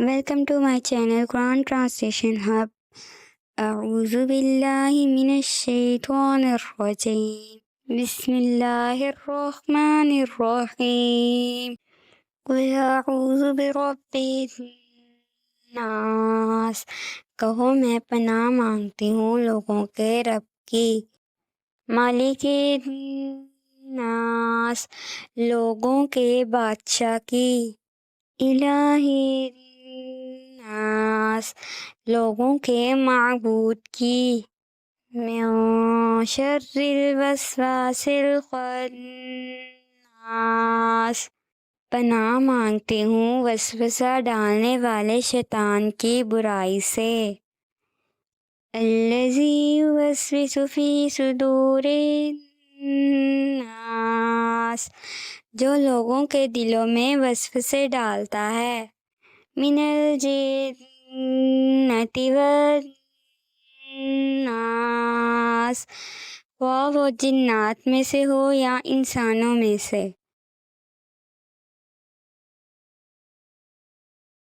Welcome to my channel Quran Translation Hub. أعوذ بالله من الشيطان الرجيم. بسم الله الرحمن الرحيم. قل أعوذ برب الناس. کہو میں پناہ مانگتی ہوں لوگوں کے رب کی. مالک الناس، لوگوں کے بادشاہ کی. الہ الناس، لوگوں کے معبود کی. من شر الوسواس الخناس، پناہ مانگتی ہوں وسوسہ ڈالنے والے شیطان کی برائی سے. الذی یوسوس فی صدور الناس، جو لوگوں کے دلوں میں وسوسے ڈالتا ہے. من الجنۃ والناس، خواہ وہ جنات میں سے ہو یا انسانوں میں سے.